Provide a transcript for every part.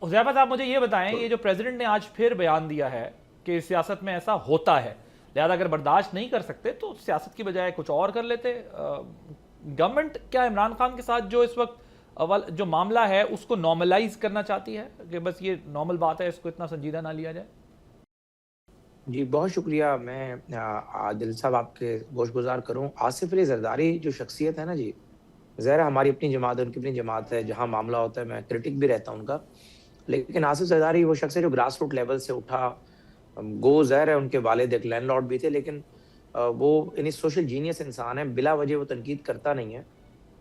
حذیفہ صاحب مجھے یہ بتائیں، یہ جو پریزیڈنٹ نے آج پھر بیان دیا ہے کہ سیاست میں ایسا ہوتا ہے، لہذا اگر برداشت نہیں کر سکتے تو سیاست کی بجائے کچھ اور کر لیتے، گورنمنٹ کیا عمران خان کے ساتھ جو اس وقت جو معاملہ ہے اس کو نارملائز کرنا چاہتی ہے کہ بس یہ نارمل بات ہے، اس کو اتنا سنجیدہ نہ لیا جائے؟ جی بہت شکریہ. میں عادل صاحب آپ کے گوش گزار کروں. آصف علی زرداری جو شخصیت ہے نا جی، ظاہر ہماری اپنی جماعت ہے، ان کی اپنی جماعت ہے، جہاں معاملہ ہوتا ہے میں کرٹک بھی رہتا ہوں ان کا، لیکن آصف زرداری وہ شخص ہے جو گراس روٹ لیول سے اٹھا. گو ظاہر ہے ان کے والد ایک لینڈ لارڈ بھی تھے، لیکن وہ یعنی سوشل جینیس انسان ہے. بلا وجہ وہ تنقید کرتا نہیں ہے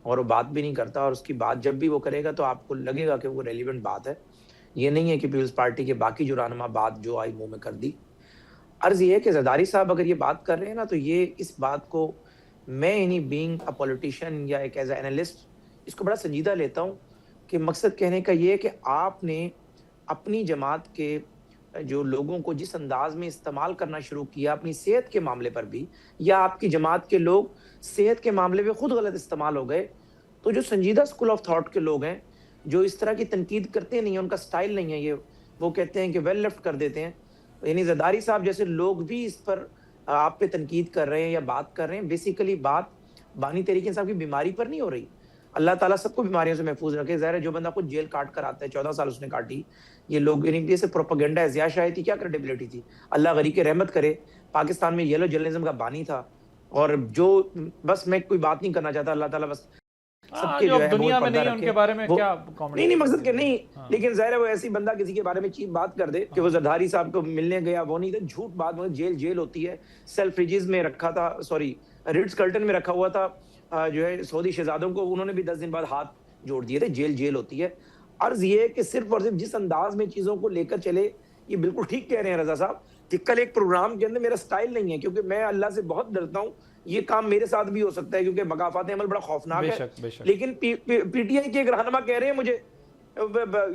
اور وہ بات بھی نہیں کرتا، اور اس کی بات جب بھی وہ کرے گا تو آپ کو لگے گا کہ وہ ریلیونٹ بات ہے. یہ نہیں ہے کہ پیپلز پارٹی کے باقی جو رہنما بات جو آئی منہ میں کر دی. عرض یہ ہے کہ زرداری صاحب اگر یہ بات کر رہے ہیں نا، تو یہ اس بات کو میں یعنی بینگ اے پولیٹیشین یا ایک ایز اے اینالسٹ اس کو بڑا سنجیدہ لیتا ہوں کہ مقصد کہنے کا یہ ہے کہ آپ نے اپنی جماعت کے جو لوگوں کو جس انداز میں استعمال کرنا شروع کیا اپنی صحت کے معاملے پر بھی، یا آپ کی جماعت کے لوگ صحت کے معاملے میں خود غلط استعمال ہو گئے، تو جو سنجیدہ سکول آف تھاٹ کے لوگ ہیں جو اس طرح کی تنقید کرتے نہیں ہیں، ان کا سٹائل نہیں ہے یہ، وہ کہتے ہیں کہ ویل لیفٹ کر دیتے ہیں. یعنی زرداری صاحب جیسے لوگ بھی اس پر آپ پہ تنقید کر رہے ہیں یا بات کر رہے ہیں، بیسیکلی بات بانی تحریک انصاف کی بیماری پر نہیں ہو رہی. اللہ تعالیٰ سب کو بیماریوں سے محفوظ رکھے. ظاہر ہے جو بندہ خود جیل کاٹ کر آتا ہے، 14 سال اس نے کاٹی، یہ لوگ یعنی جیسے پروپیگنڈا ہے، ضیاء شاہی تھی، کیا کریڈیبلٹی تھی. اللہ غریق رحمت کرے، پاکستان میں یلو جرنلزم کا بانی تھا. اور جو بس میں کوئی بات نہیں کرنا چاہتا، اللہ تعالیٰ بس سب کے جو جو ہے دنیا میں پردہ نہیں ان رکھے. کے بارے میں کیا کامنٹ؟ نہیں مقصد کہ نہیں، لیکن ظاہر ہے وہ ایسی بندہ کسی کے بارے میں چیپ بات کر دے کہ وہ زرداری صاحب کو ملنے گیا، وہ نہیں تھا، جھوٹ بات. جیل ہوتی ہے. سیلف ریجز میں رکھا تھا، سوری ریٹز کلٹن میں رکھا ہوا تھا جو ہے سعودی شہزادوں کو، انہوں نے بھی 10 دن بعد ہاتھ جوڑ دیے تھے. جیل ہوتی ہے. عرض یہ ہے کہ صرف اور صرف جس انداز میں چیزوں کو لے کر چلے، یہ بالکل ٹھیک کہہ رہے ہیں رضا صاحب کہ کل ایک پروگرام کے اندر میرا سٹائل نہیں ہے، کیونکہ میں اللہ سے بہت ڈرتا ہوں. یہ کام میرے ساتھ بھی ہو سکتا ہے کیونکہ مقافات عمل بڑا خوفناک ہے. لیکن پی ٹی آئی کے ایک رہنما کہہ رہے ہیں مجھے،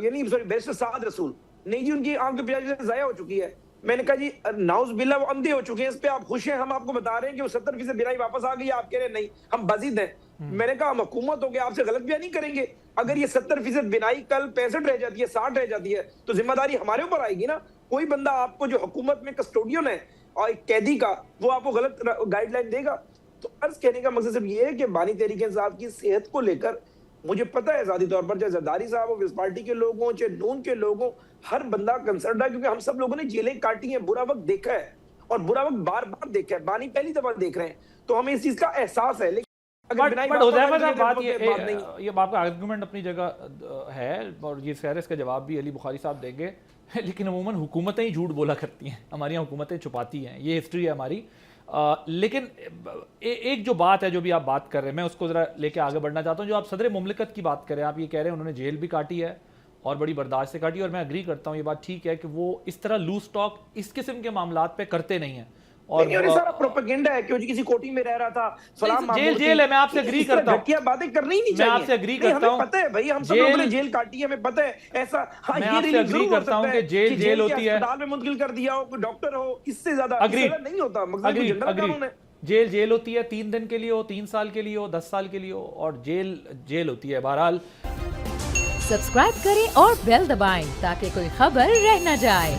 یعنی سوری بیرسٹر سعد رسول، نہیں جی ان کی آنکھ پہ ضائع ہو چکی ہے. میں نے کہا جی ناؤز باللہ وہ اندھے ہو چکے ہیں، اس پہ آپ خوش ہیں؟ ہم آپ کو بتا رہے ہیں کہ وہ 70% بینائی واپس آ گئی، آپ کہہ رہے ہیں نہیں ہم بازید ہیں. میں نے کہا ہم حکومت ہو کے آپ سے غلط بیان نہیں کریں گے. اگر یہ 70% بینائی کل 65 رہ جاتی ہے، 60 رہ جاتی ہے، تو ذمہ داری ہمارے اوپر آئے گی نا. کوئی بندہ آپ کو جو حکومت میں کسٹوڈین ہے اور ایک قیدی کا، وہ آپ کو غلط گائیڈ لائن دے گا. تو عرض کہنے کا مقصد صرف یہ ہے کہ بانی تحریک انصاف کی صحت کو لے کر مجھے پتہ ہے ذاتی طور پر، چاہے زرداری صاحب ہو، پیپلز پارٹی کے لوگ ہوں، چاہے نون کے لوگ ہوں، ہر بندہ کنسرنڈ ہے، کیونکہ ہم سب لوگوں نے جیلیں کاٹی ہیں، برا وقت دیکھا ہے اور برا وقت بار بار دیکھا ہے. بانی پہلی دفعہ دیکھ رہے ہیں تو ہمیں اس چیز کا احساس ہے. بٹ حذیفہ صاحب بات یہ آپ کا آرگومنٹ اپنی جگہ ہے، اور یہ خیر اس کا جواب بھی علی بخاری صاحب دیں گے، لیکن عموماً حکومتیں ہی جھوٹ بولا کرتی ہیں، ہماری یہاں حکومتیں چھپاتی ہیں، یہ ہسٹری ہے ہماری. لیکن ایک جو بات ہے جو بھی آپ بات کر رہے ہیں، میں اس کو ذرا لے کے آگے بڑھنا چاہتا ہوں. جو آپ صدر مملکت کی بات کر رہے ہیں، آپ یہ کہہ رہے ہیں انہوں نے جیل بھی کاٹی ہے اور بڑی برداشت سے کاٹی، اور میں اگری کرتا ہوں یہ بات ٹھیک ہے کہ وہ اس طرح لوز ٹاک اس قسم کے معاملات پہ کرتے نہیں ہیں. اور یہ سارا پروپیگنڈا ہے کہ وہ کسی کوٹھی میں رہ رہا تھا، فلاں معمول تھی. جیل ہے، میں آپ سے اگری کرتا ہوں، گھٹیا باتیں کرنی ہی نہیں میں چاہیے. آپ سے اگری کرتا ہوں، ہمیں پتہ ہے بھائی، ہم سب لوگوں نے جیل کاٹی ہے، ہمیں پتہ ہے ایسا. ہاں میں یہ آپ سے ریلیف اگری ضرور ہو کرتا ہوں سکتا ہے کہ جیل ہوتی ہے، اسپتال میں منتقل کر دیا ہو، کوئی ڈاکٹر ہو، اس سے زیادہ نہیں ہوتا. مقصد کوئی جنرل قانون ہے. جیل ہوتی ہے، 3 دن کے لیے ہو، 3 سال کے لیے ہو، 10 سال کے لیے ہو، اور جیل ہوتی ہے. بہرحال سبسکرائب کریں اور بیل دبائیں تاکہ کوئی خبر رہ نہ جائے.